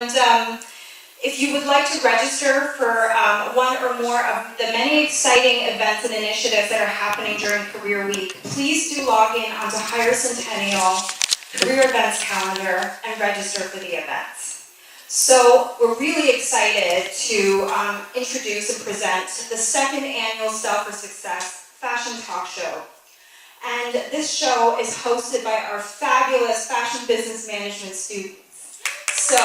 And if you would like to register for one or more of the many exciting events and initiatives that are happening during Career Week, please do log in onto Higher Centennial Career Events calendar and register for the events. So we're really excited to introduce and present the second annual Style for Success Fashion Talk Show. And this show is hosted by our fabulous fashion business management students. So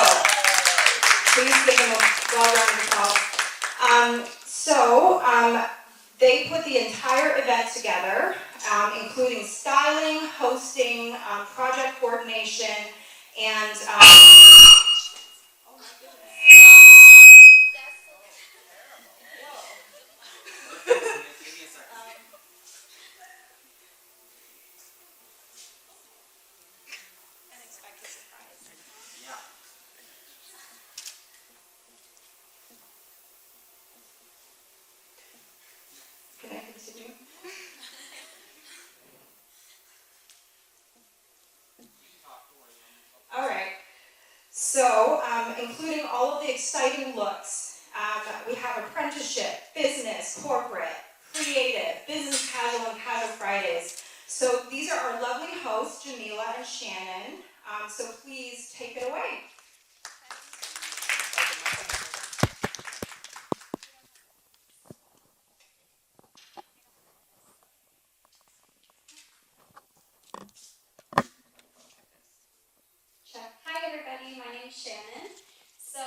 please give them a well-round of applause. They put the entire event together, including styling, hosting, project coordination, and oh my goodness. Unexpected surprise. Can I continue? All right. So, including all of the exciting looks, we have apprenticeship, business, corporate, creative, business casual, and casual Fridays. So these are our lovely hosts, Jamila and Shannon. So please take it away. Hi everybody, my name is Shannon. So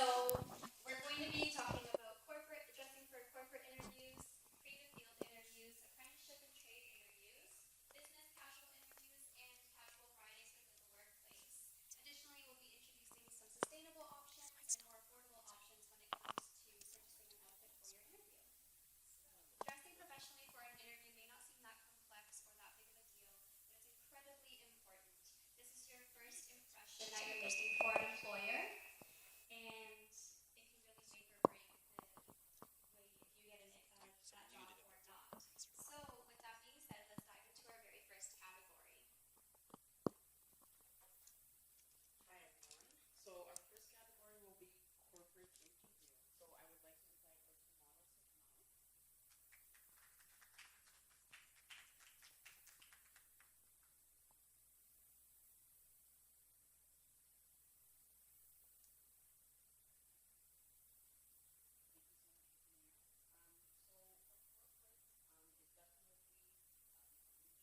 we're going to be talking about dressing for corporate interviews, creative field interviews, apprenticeship and trade interviews, business casual interviews, and casual Fridays within the workplace. Additionally, we'll be introducing some sustainable options and more affordable options when it comes to purchasing an outfit for your interview. Dressing professionally for an interview may not seem that complex or that big of a deal, but it's incredibly important. This is your first impression that you're making for an employer, and it can really make or break the way if you get that job or not. So, with that being said, let's dive into our very first category. Hi everyone. So our first category will be corporate interview. So I would like to invite our two models to come out. Thank you so much for coming out. So for corporate, it definitely issues such as law or medical or equivalent.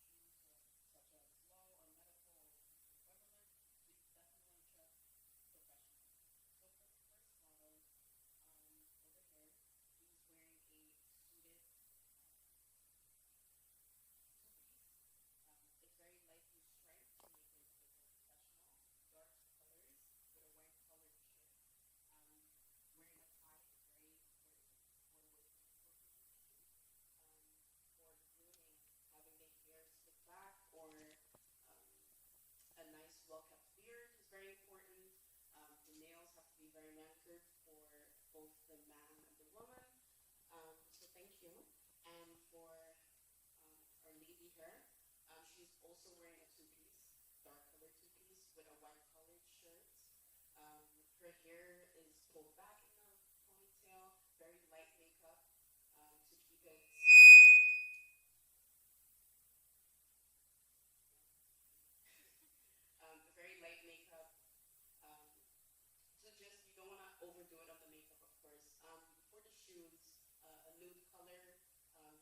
So you definitely want to dress professionally. So for the first model, over here, he's wearing a suited two-piece. It's very lightly striped to make it a bit more professional. Dark colors with a white collared shirt. Um, Wearing a tie is very important for working in the corporate industry. For grooming, having the hair slicked back or a nice well-kept beard is very important. The nails have to be very manicured for both the man and the woman. So thank you. And for our lady here, she's also wearing a two-piece, dark colored two-piece with a white collared shirt. Her hair is pulled back in a ponytail, very light makeup to keep it very light makeup. Um, so just you don't want to overdo it on the makeup, of course. For the shoes, a nude color.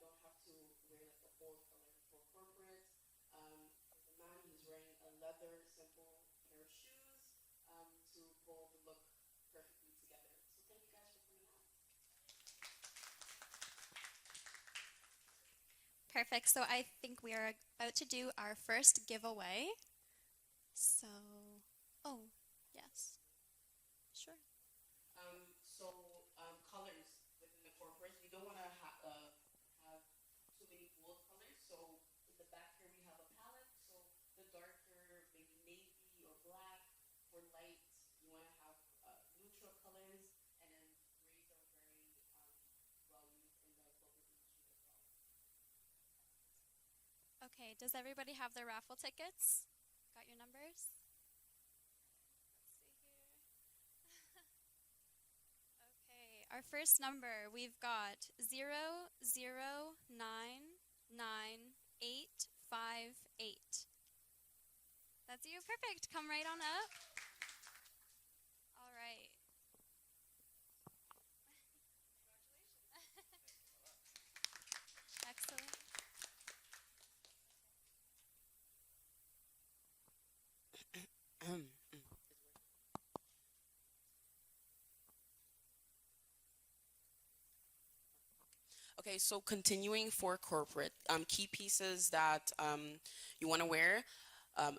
Don't have to wear like a bold color for corporate. For the man, he's wearing a leather simple pair of shoes to pull the look perfectly together. So thank you guys for coming out. Perfect. So I think we are about to do our first giveaway. So, oh, yes, sure. Colors within the corporate, you don't want to have too many bold colors. So in the back here, we have a palette. So the darker, maybe navy or black. For light, you want to have neutral colors. And then grays are very well used in the corporate industry as well. Okay, does everybody have their raffle tickets? Got your numbers? Let's see here. our first number, we've got 0099858. That's you. Perfect. Come right on up. All right. Excellent. Okay, so continuing for corporate, key pieces that you want to wear,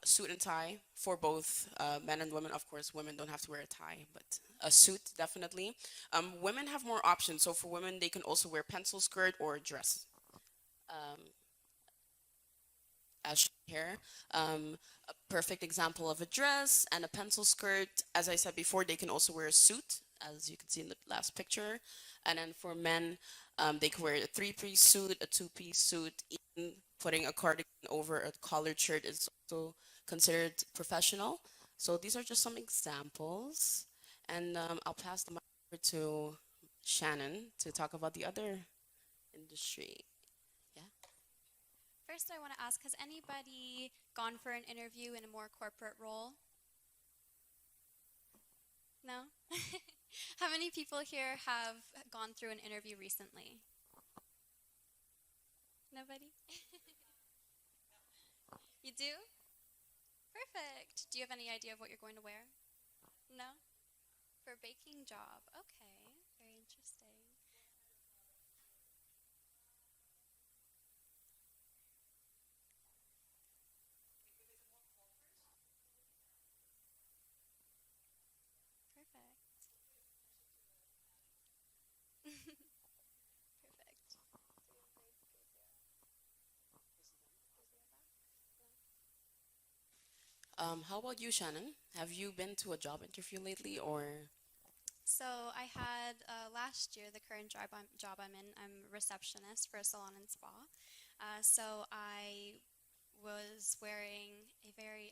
suit and tie for both men and women. Of course, women don't have to wear a tie, but a suit definitely. Women have more options. So for women, they can also wear pencil skirt or dress. Um, as shown here. A perfect example of a dress and a pencil skirt. As I said before, they can also wear a suit, as you can see in the last picture. And then for men, they can wear a three-piece suit, a two-piece suit. Even putting a cardigan over a collared shirt is also considered professional. So these are just some examples. And I'll pass the mic over to Shannon to talk about the other industry. Yeah. First, I want to ask, has anybody gone for an interview in a more corporate role? No? How many people here have gone through an interview recently? Nobody? You do? Perfect. Do you have any idea of what you're going to wear? No? For a baking job. Okay. Very interesting. Perfect. Perfect. How about you, Shannon? Have you been to a job interview lately, or? So I had last year, the current job I'm in, I'm a receptionist for a salon and spa. So I was wearing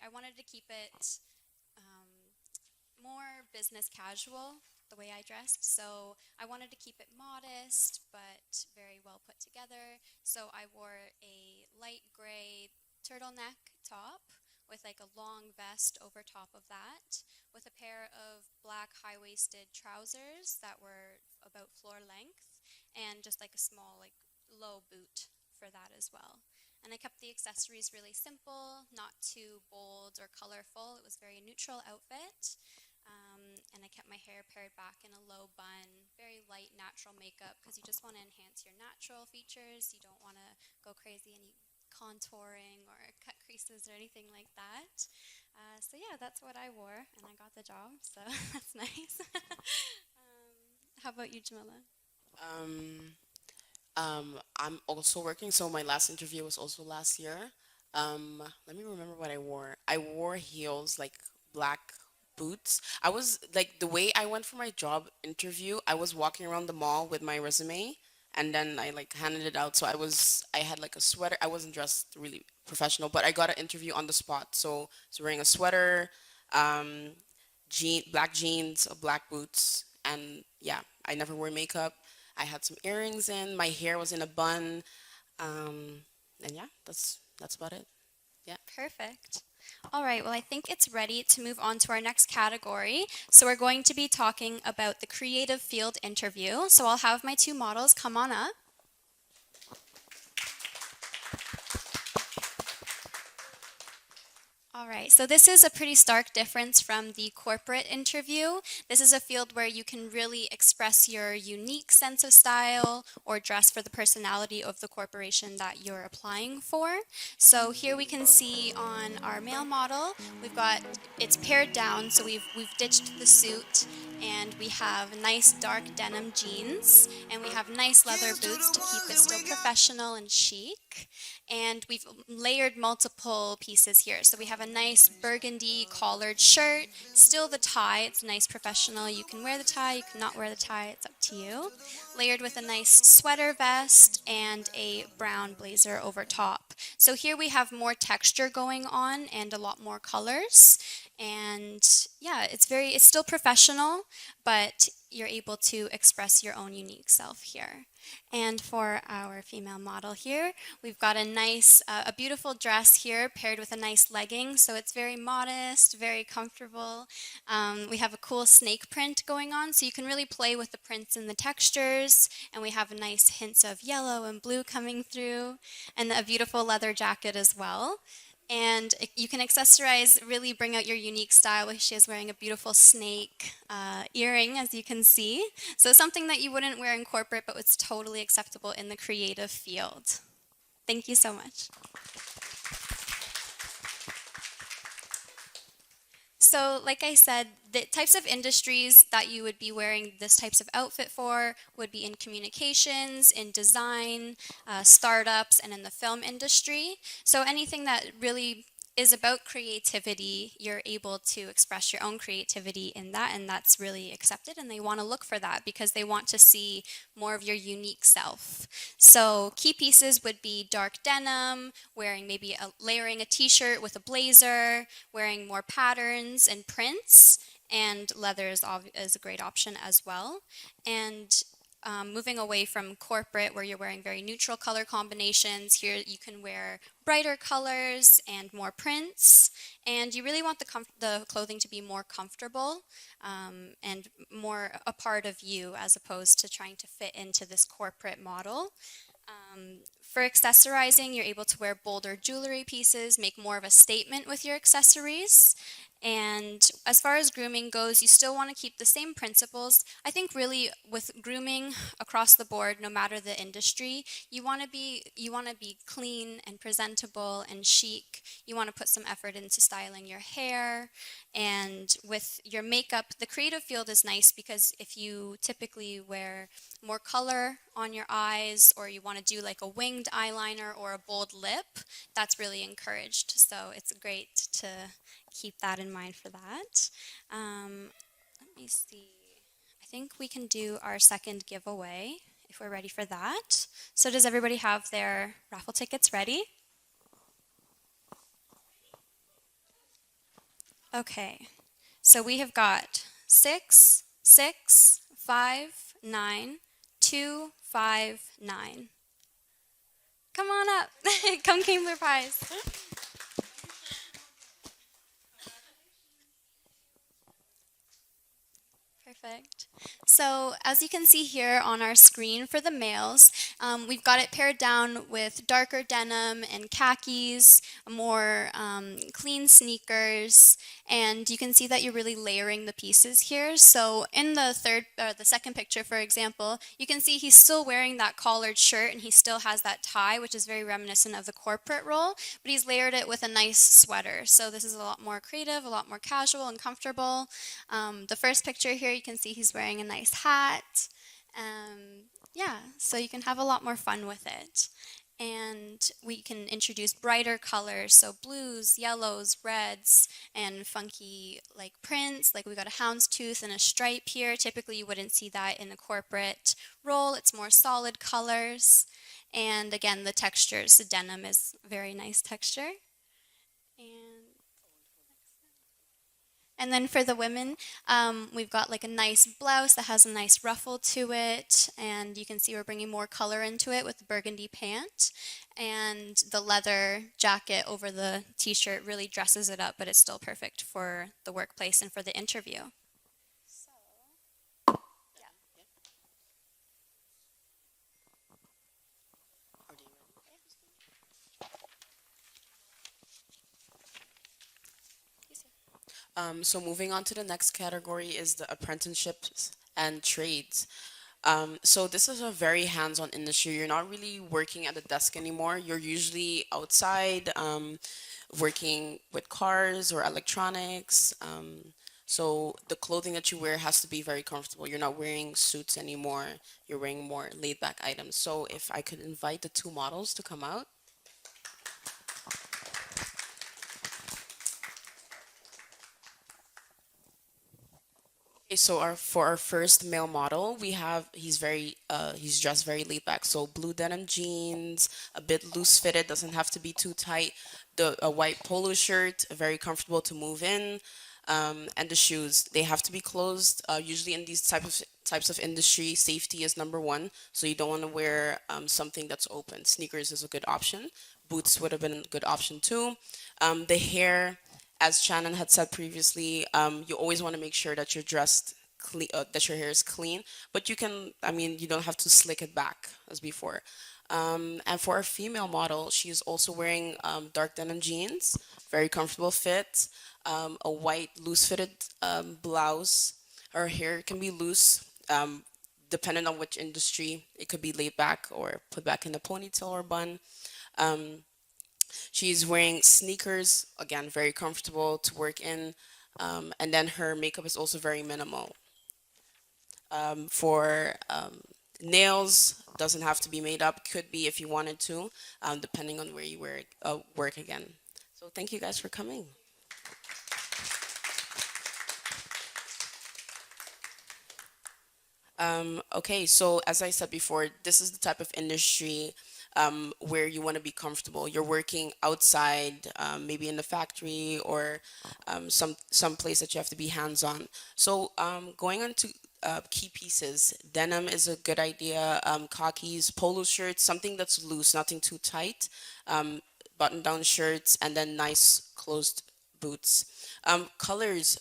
I wanted to keep it more business casual, the way I dressed. So I wanted to keep it modest, but very well put together. So I wore a light gray turtleneck top with like a long vest over top of that, with a pair of black high-waisted trousers that were about floor length, and just like a small, like low boot for that as well. And I kept the accessories really simple, not too bold or colorful. It was a very neutral outfit. And I kept my hair paired back in a low bun, very light natural makeup, because you just want to enhance your natural features. You don't want to go crazy any contouring or cut creases or anything like that. So yeah, that's what I wore, and I got the job, so that's nice. How about you, Jamila? Um, I'm also working, so my last interview was also last year. Let me remember what I wore. I wore heels, like black boots. I was like the way I went for my job interview, I was walking around the mall with my resume and then I like handed it out. So I had like a sweater. I wasn't dressed really professional, but I got an interview on the spot. So I was wearing a sweater, um, black jeans, black boots, and yeah, I never wore makeup. I had some earrings in. My hair was in a bun, and yeah, that's about it. Yeah. Perfect. All right, well, I think it's ready to move on to our next category. So we're going to be talking about the creative field interview. So I'll have my two models come on up. All right, so this is a pretty stark difference from the corporate interview. This is a field where you can really express your unique sense of style or dress for the personality of the corporation that you're applying for. So here we can see on our male model, it's pared down, so we've ditched the suit, and we have nice dark denim jeans, and we have nice leather boots to keep it still professional and chic. And we've layered multiple pieces here. So we have a nice burgundy collared shirt, still the tie, it's nice professional. You can wear the tie, you cannot wear the tie, it's up to you. Layered with a nice sweater vest and a brown blazer over top. So here we have more texture going on and a lot more colors. And yeah, it's still professional, but you're able to express your own unique self here. And for our female model here, we've got a beautiful dress here paired with a nice legging. So it's very modest, very comfortable. We have a cool snake print going on, so you can really play with the prints and the textures. And we have a nice hints of yellow and blue coming through, and a beautiful leather jacket as well. And you can accessorize, really bring out your unique style. She is wearing a beautiful snake earring, as you can see. So something that you wouldn't wear in corporate, but it's totally acceptable in the creative field. Thank you so much. So, like I said, the types of industries that you would be wearing this types of outfit for would be in communications, in design, startups, and in the film industry. So anything that really is about creativity, you're able to express your own creativity in that, and that's really accepted, and they want to look for that because they want to see more of your unique self. So key pieces would be dark denim, layering a t-shirt with a blazer, wearing more patterns and prints, and leather is a great option as well. And moving away from corporate where you're wearing very neutral color combinations, here you can wear brighter colors and more prints, and you really want the clothing to be more comfortable and more a part of you as opposed to trying to fit into this corporate model. For accessorizing, you're able to wear bolder jewelry pieces, make more of a statement with your accessories. And as far as grooming goes, you still want to keep the same principles. I think really with grooming across the board, no matter the industry, you want to be clean and presentable and chic. You want to put some effort into styling your hair. And with your makeup, the creative field is nice because if you typically wear more color on your eyes, or you want to do like a winged eyeliner or a bold lip, that's really encouraged. So it's great to keep that in mind for that. Let me see. I think we can do our second giveaway if we're ready for that. So does everybody have their raffle tickets ready? Okay. So we have got 6, 6, 5, 9, 2, 5, 9. Come on up. Come claim the prize. Perfect. So as you can see here on our screen for the males, we've got it pared down with darker denim and khakis, more clean sneakers, and you can see that you're really layering the pieces here. So in the second picture, for example, you can see he's still wearing that collared shirt and he still has that tie, which is very reminiscent of the corporate role, but he's layered it with a nice sweater. So this is a lot more creative, a lot more casual and comfortable. The first picture here, you can see he's wearing a nice hat. Yeah, so you can have a lot more fun with it. And we can introduce brighter colors, so blues, yellows, reds, and funky like prints. Like we got a houndstooth and a stripe here. Typically you wouldn't see that in a corporate role. It's more solid colors. And again, the textures, the denim is very nice texture. And then for the women, we've got like a nice blouse that has a nice ruffle to it, and you can see we're bringing more color into it with the burgundy pant, and the leather jacket over the t-shirt really dresses it up, but it's still perfect for the workplace and for the interview. So moving on to the next category is the apprenticeships and trades. So this is a very hands-on industry. You're not really working at a desk anymore. You're usually outside, working with cars or electronics. So the clothing that you wear has to be very comfortable. You're not wearing suits anymore. You're wearing more laid-back items. So if I could invite the two models to come out. Okay, so for our first male model, he's dressed very laid back. So blue denim jeans, a bit loose fitted, doesn't have to be too tight. A white polo shirt, very comfortable to move in. And the shoes, they have to be closed. Usually in these types of industry, safety is number one. So you don't want to wear something that's open. Sneakers is a good option. Boots would have been a good option too. The hair, as Shannon had said previously, you always want to make sure that you're dressed clean, that your hair is clean. But you can, I mean, you don't have to slick it back as before. And for a female model, she is also wearing dark denim jeans, very comfortable fit, a white loose-fitted blouse. Her hair can be loose, depending on which industry. It could be laid back or put back in a ponytail or bun. Um, she's wearing sneakers, again, very comfortable to work in. And then her makeup is also very minimal. For nails, doesn't have to be made up. Could be if you wanted to, depending on where you work again. So thank you guys for coming. Okay, so as I said before, this is the type of industry where you want to be comfortable. You're working outside, maybe in the factory or some place that you have to be hands-on. So going on to key pieces, denim is a good idea. Khakis, polo shirts, something that's loose, nothing too tight. Button-down shirts, and then nice closed boots. Colors.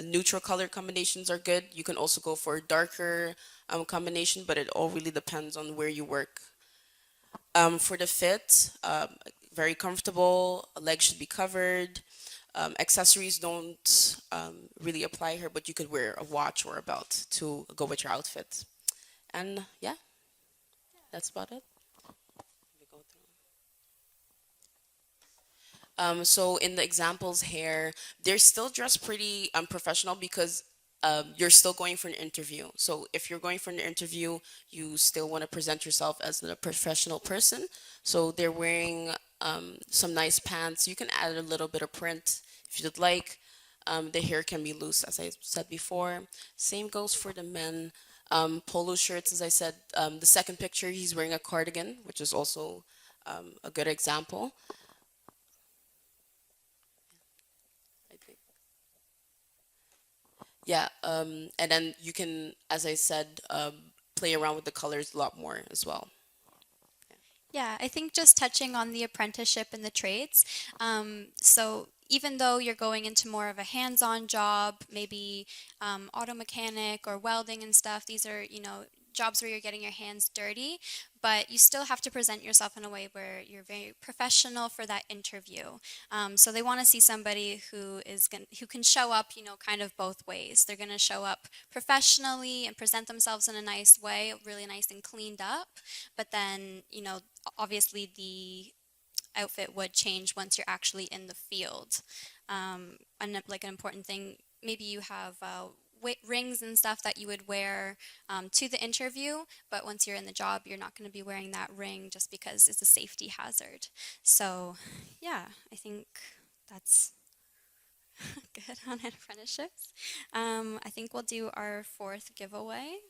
Neutral color combinations are good. You can also go for a darker combination, but it all really depends on where you work. For the fit, very comfortable, legs should be covered. Accessories don't really apply here, but you could wear a watch or a belt to go with your outfit. And yeah, that's about it. So in the examples here, they're still dressed pretty professional because you're still going for an interview. So if you're going for an interview, you still want to present yourself as a professional person. So they're wearing some nice pants. You can add a little bit of print if you'd like. The hair can be loose, as I said before. Same goes for the men. Polo shirts, as I said. The second picture, he's wearing a cardigan, which is also a good example. I think. Yeah, and then you can, as I said, play around with the colors a lot more as well. Yeah, I think just touching on the apprenticeship and the trades. So even though you're going into more of a hands-on job, maybe auto mechanic or welding and stuff, these are, jobs where you're getting your hands dirty, but you still have to present yourself in a way where you're very professional for that interview. So they want to see somebody who can show up, kind of both ways. They're going to show up professionally and present themselves in a nice way, really nice and cleaned up, but then, obviously the outfit would change once you're actually in the field. And like an important thing, maybe you have rings and stuff that you would wear to the interview, but once you're in the job, you're not going to be wearing that ring just because it's a safety hazard. So yeah, I think that's good on apprenticeships. I think we'll do our fourth giveaway.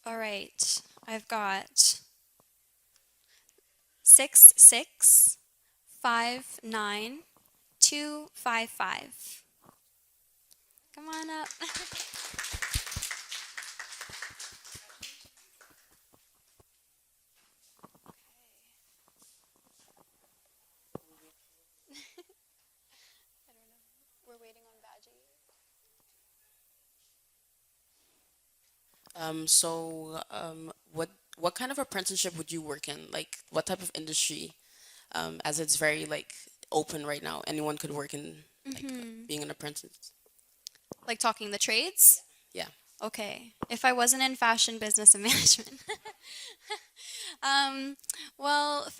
All right, I've got 6659255. Come on up. I don't know. We're waiting on Badgie. What kind of apprenticeship would you work in? Like, what type of industry? As it's very like open right now, anyone could work in like being an apprentice. Like talking the trades? Yeah. Okay. If I wasn't in fashion, business, and management. Well,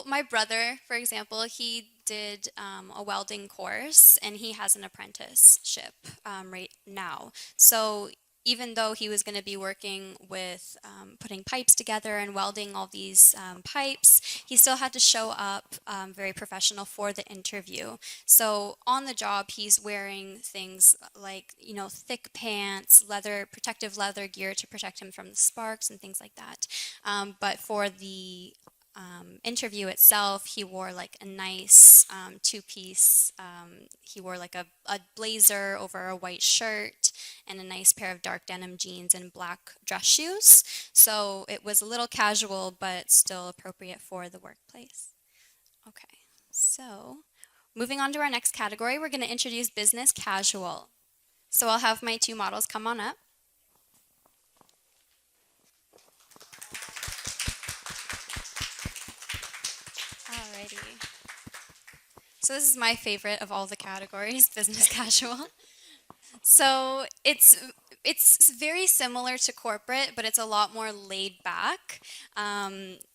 my brother, for example, he did a welding course, and he has an apprenticeship right now. So even though he was going to be working with putting pipes together and welding all these pipes, he still had to show up very professional for the interview. So on the job, he's wearing things like, thick pants, protective leather gear to protect him from the sparks and things like that. But for the interview itself, he wore like a nice two-piece. He wore like a blazer over a white shirt and a nice pair of dark denim jeans and black dress shoes. So it was a little casual, but still appropriate for the workplace. Okay, so moving on to our next category, we're going to introduce business casual. So I'll have my two models come on up. Alrighty. So this is my favorite of all the categories, business casual. So it's very similar to corporate, but it's a lot more laid back.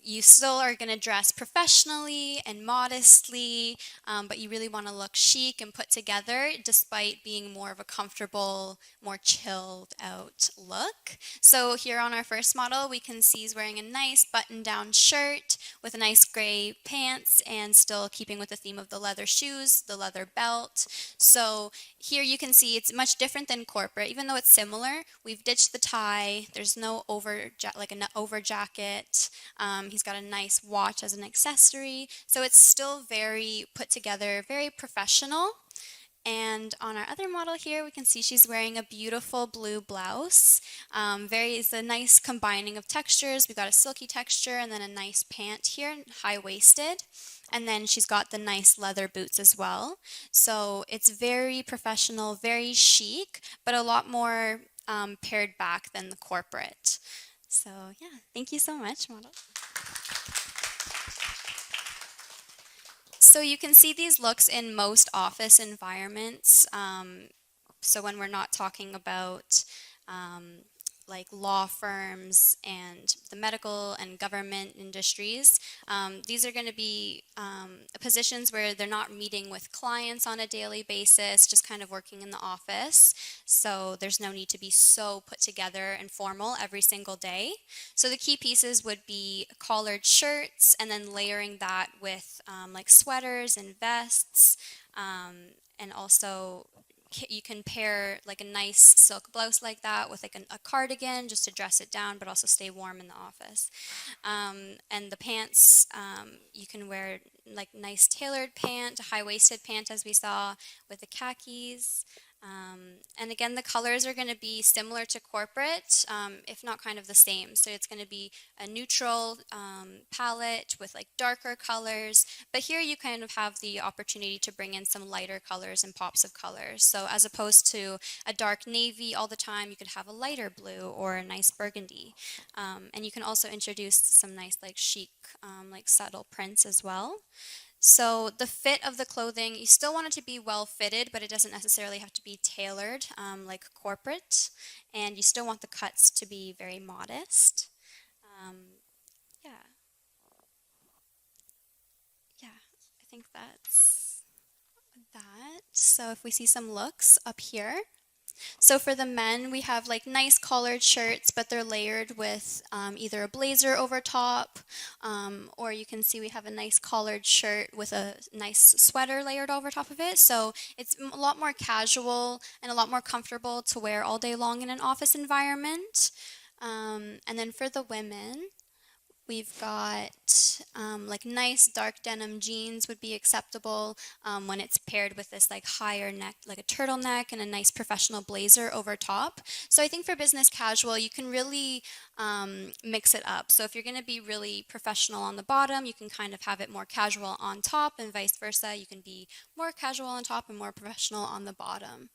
You still are going to dress professionally and modestly, but you really want to look chic and put together, despite being more of a comfortable, more chilled out look. So here on our first model, we can see he's wearing a nice button-down shirt with a nice gray pants, and still keeping with the theme of the leather shoes, the leather belt. So here you can see it's much different than corporate. Even though it's similar, we've ditched the tie. There's no over jacket. He's got a nice watch as an accessory. So it's still very put together, very professional. And on our other model here, we can see she's wearing a beautiful blue blouse. It's a nice combining of textures. We've got a silky texture and then a nice pant here, high-waisted. And then she's got the nice leather boots as well. So it's very professional, very chic, but a lot more pared back than the corporate. So yeah, thank you so much, model. So you can see these looks in most office environments. So when we're not talking about like law firms and the medical and government industries, these are going to be positions where they're not meeting with clients on a daily basis, just kind of working in the office. So there's no need to be so put together and formal every single day. So the key pieces would be collared shirts, and then layering that with like sweaters and vests, and also you can pair like a nice silk blouse like that with like a cardigan just to dress it down, but also stay warm in the office. And the pants, you can wear like nice tailored pant, a high-waisted pant as we saw with the khakis. And again, the colors are going to be similar to corporate, if not kind of the same. So it's going to be a neutral palette with like darker colors. But here you kind of have the opportunity to bring in some lighter colors and pops of colors. So as opposed to a dark navy all the time, you could have a lighter blue or a nice burgundy. And you can also introduce some nice like chic, like subtle prints as well. So the fit of the clothing, you still want it to be well fitted, but it doesn't necessarily have to be tailored like corporate. And you still want the cuts to be very modest. Yeah. Yeah, I think that's that. So if we see some looks up here. So for the men, we have like nice collared shirts, but they're layered with either a blazer over top, or you can see we have a nice collared shirt with a nice sweater layered over top of it. So it's a lot more casual and a lot more comfortable to wear all day long in an office environment. And then for the women, we've got like nice dark denim jeans would be acceptable when it's paired with this like higher neck, like a turtleneck and a nice professional blazer over top. So I think for business casual, you can really mix it up. So if you're going to be really professional on the bottom, you can kind of have it more casual on top, and vice versa. You can be more casual on top and more professional on the bottom.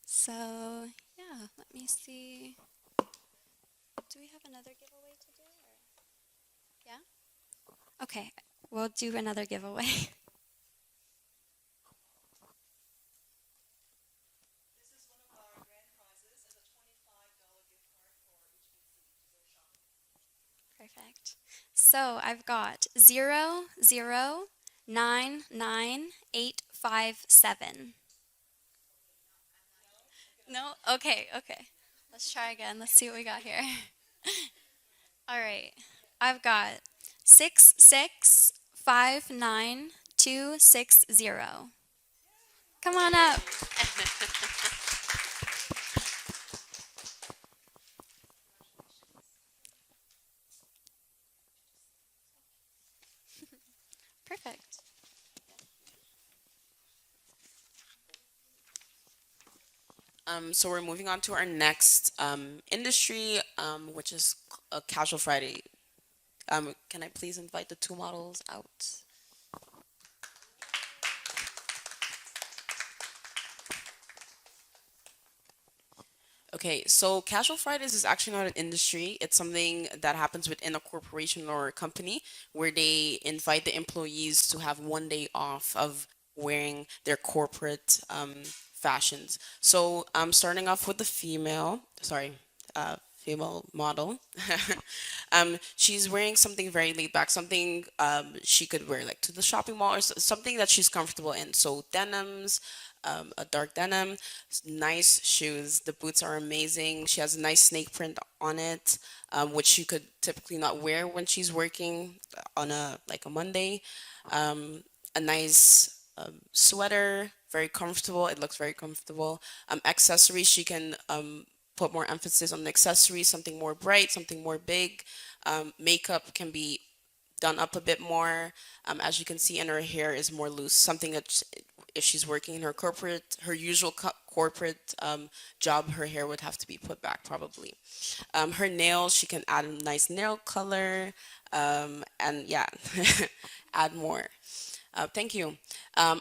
So yeah, let me see. Do we have another giveaway to do? Yeah? Okay, we'll do another giveaway. This is one of our grand prizes. It's a $25 gift card for HBC to go shopping. Perfect. So I've got 0099857. No? Okay, okay. Let's try again. Let's see what we got here. All right. I've got 6659260. Come on up. So we're moving on to our next industry, which is a casual Friday. Can I please invite the two models out? Okay, so casual Fridays is actually not an industry. It's something that happens within a corporation or a company where they invite the employees to have one day off of wearing their corporate fashions. So I'm starting off with the female model. She's wearing something very laid back, something she could wear like to the shopping mall or something that she's comfortable in. So denims, a dark denim, nice shoes. The boots are amazing. She has a nice snake print on it, which she could typically not wear when she's working on a Monday. Um, a nice sweater, very comfortable. It looks very comfortable. Accessories, she can put more emphasis on the accessories, something more bright, something more big. Makeup can be done up a bit more. As you can see, and her hair is more loose, something that if she's working in her usual corporate job, her hair would have to be put back probably. Her nails, she can add a nice nail color, and yeah, add more. Thank you.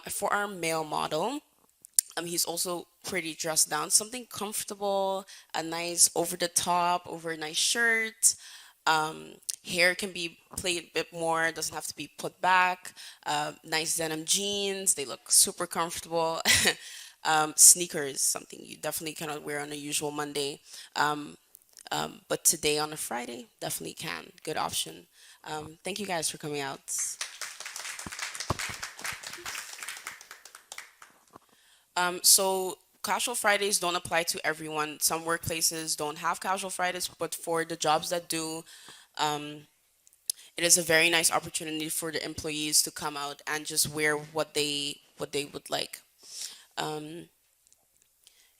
For our male model, he's also pretty dressed down, something comfortable, a nice over the top, over a nice shirt. Hair can be played a bit more, doesn't have to be put back. Nice denim jeans, they look super comfortable. Sneakers, something you definitely cannot wear on a usual Monday. But today on a Friday, definitely can. Good option. Thank you guys for coming out. So casual Fridays don't apply to everyone. Some workplaces don't have casual Fridays, but for the jobs that do, um, it is a very nice opportunity for the employees to come out and just wear what they would like. Um,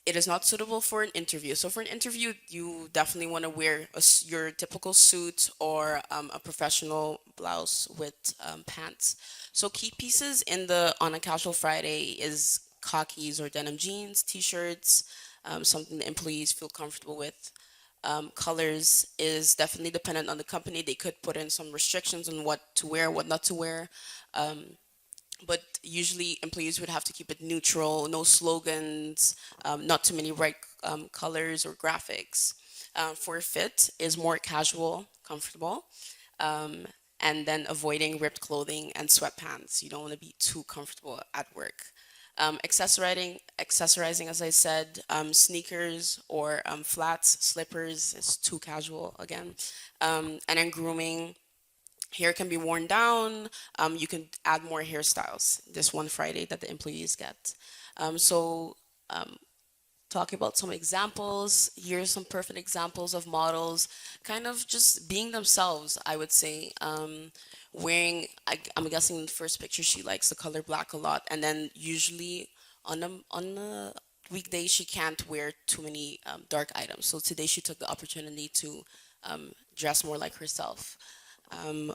it is not suitable for an interview. So for an interview, you definitely want to wear your typical suit or a professional blouse with pants. So key pieces in the on a casual Friday is khakis or denim jeans, t-shirts, something the employees feel comfortable with. Colors is definitely dependent on the company. They could put in some restrictions on what to wear, what not to wear. Um, but usually employees would have to keep it neutral, no slogans, not too many bright colors or graphics. For fit is more casual, comfortable, um, and then avoiding ripped clothing and sweatpants. You don't want to be too comfortable at work. Accessorizing, as I said, sneakers or flats, slippers is too casual again. And then grooming, hair can be worn down. You can add more hairstyles this one Friday that the employees get. So talking about some examples, here's some perfect examples of models kind of just being themselves, I would say. Wearing, I'm guessing in the first picture she likes the color black a lot, and then usually on a weekday she can't wear too many dark items. So today she took the opportunity to dress more like herself.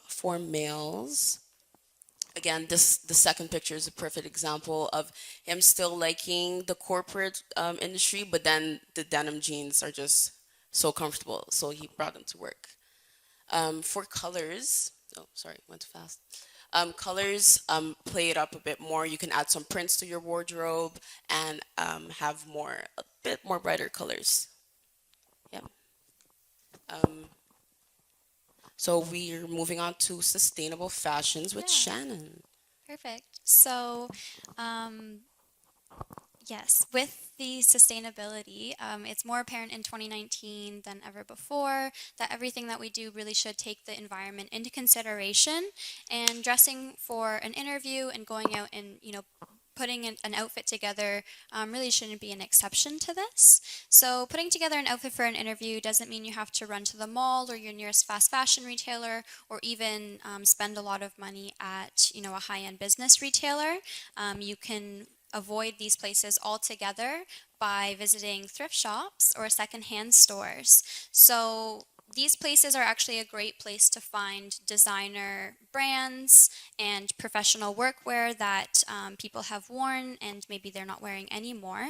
For males, again, the second picture is a perfect example of him still liking the corporate industry, but then the denim jeans are just so comfortable, so he brought them to work. For colors, oh, sorry, went too fast. Colors, play it up a bit more. You can add some prints to your wardrobe and have a bit more brighter colors. Yeah. Um, so we're moving on to sustainable fashions with Yeah, Shannon. perfect. So, um, yes, with the sustainability, it's more apparent in 2019 than ever before that everything that we do really should take the environment into consideration. And dressing for an interview and going out and, putting an outfit together really shouldn't be an exception to this. So, putting together an outfit for an interview doesn't mean you have to run to the mall or your nearest fast fashion retailer or even spend a lot of money at, a high-end business retailer. You can avoid these places altogether by visiting thrift shops or secondhand stores. So these places are actually a great place to find designer brands and professional workwear that people have worn and maybe they're not wearing anymore.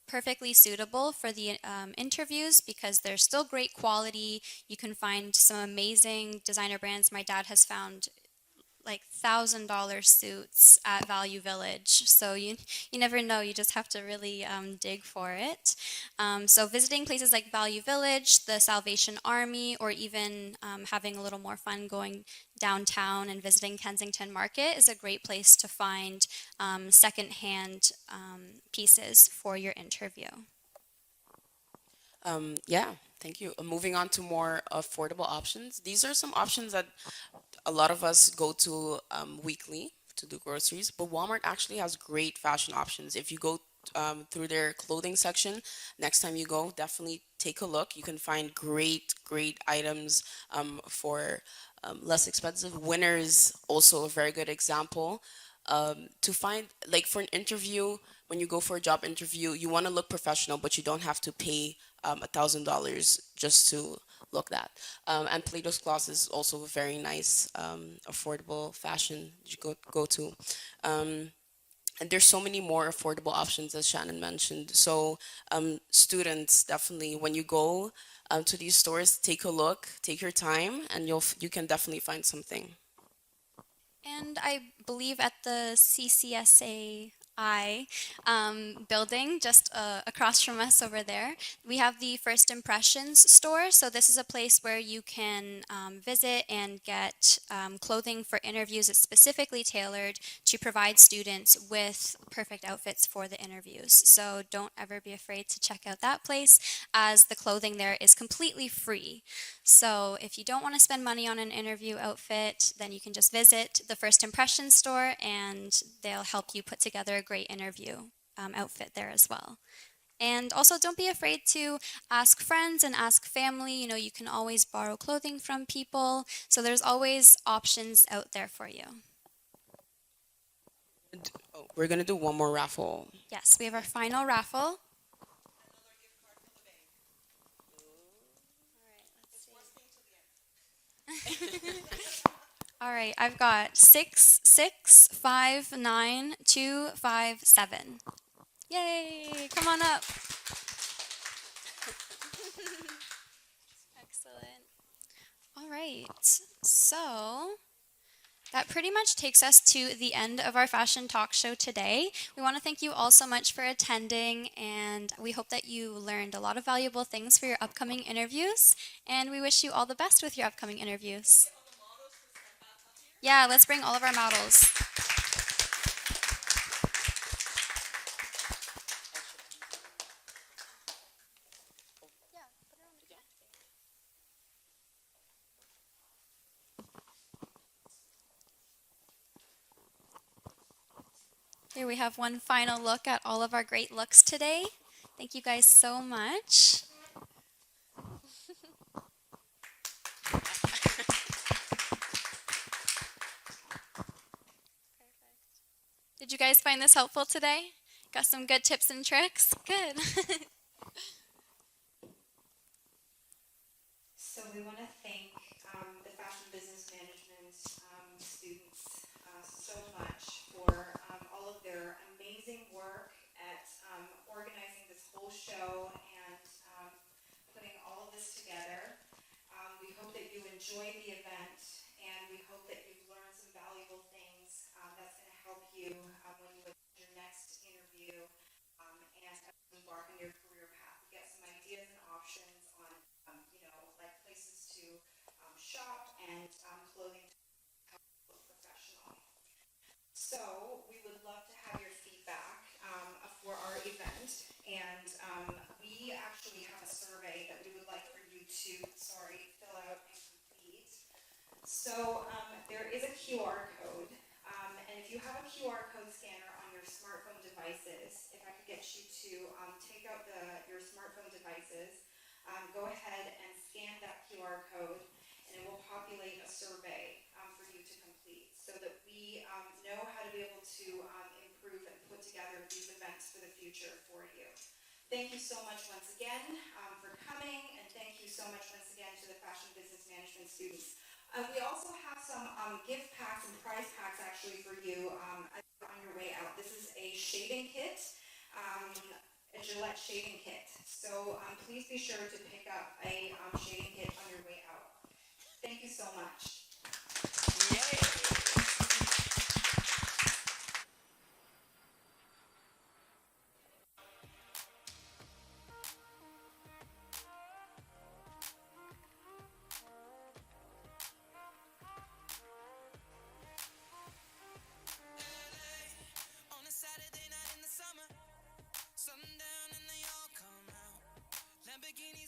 perfectly suitable for the interviews because they're still great quality. You can find some amazing designer brands. My dad has found like $1,000 suits at Value Village. So you never know. You just have to really dig for it. So visiting places like Value Village, the Salvation Army, or even having a little more fun going downtown and visiting Kensington Market is a great place to find secondhand pieces for your interview. Yeah, thank you. Moving on to more affordable options. These are some options that a lot of us go to weekly to do groceries, but Walmart actually has great fashion options. If you go through their clothing section, next time you go, definitely take a look. You can find great items for less expensive. Winners, also a very good example. To find, like for an interview, when you go for a job interview, you want to look professional, but you don't have to pay $1,000 just to look that. And Plato's Closet is also a very nice, affordable fashion you go to. And there's so many more affordable options, as Shannon mentioned. So students, definitely, when you go to these stores, take a look, take your time, and you can definitely find something. And I believe at the CCSAI building, just across from us over there, we have the First Impressions store. So this is a place where you can visit and get clothing for interviews. It's specifically tailored to provide students with perfect outfits for the interviews. So don't ever be afraid to check out that place, as the clothing there is completely free. So if you don't want to spend money on an interview outfit, then you can just visit the First Impressions store and they'll help you put together a great interview outfit there as well. And also, don't be afraid to ask friends and ask family. You know, you can always borrow clothing from people. So there's always options out there for you. Oh, we're gonna do one more raffle. Yes, we have our final raffle. All right, I've got 6659257. Yay! Come on up. Excellent. All right, so that pretty much takes us to the end of our fashion talk show today. We want to thank you all so much for attending, and we hope that you learned a lot of valuable things for your upcoming interviews, and we wish you all the best with your upcoming interviews. Yeah, let's bring all of our models. Here we have one final look at all of our great looks today. Thank you guys so much. Did you guys find this helpful today? Got some good tips and tricks? Good. So we want to thank the Fashion Business Management students so much for all of their amazing work at organizing this whole show and putting all of this together. We hope that you enjoy the event, and we hope that you've learned some valuable things that's going to help you when you attend your next interview and embark on your career path. Get some ideas and options on like places to shop and clothing to look professional. So we would love to have your feedback for our event, and we actually have a survey that we would like for you to, fill out and complete. So there is a QR code, and if you have a QR code scanner on your smartphone devices, if I could get you to take out your smartphone devices, go ahead and scan that QR code, and it will populate a survey for you to complete so that we know how to be able to improve and put together these events for the future for you. Thank you so much once again for coming, and thank you so much once again to the Fashion Business Management students. We also have some gift packs and prize packs actually for you on your way out. This is a shaving kit. a Gillette shaving kit. So please be sure to pick up a shaving kit on your way out. Thank you so much. On a Saturday night in the summer, sundown and they all come out. Lamborghinis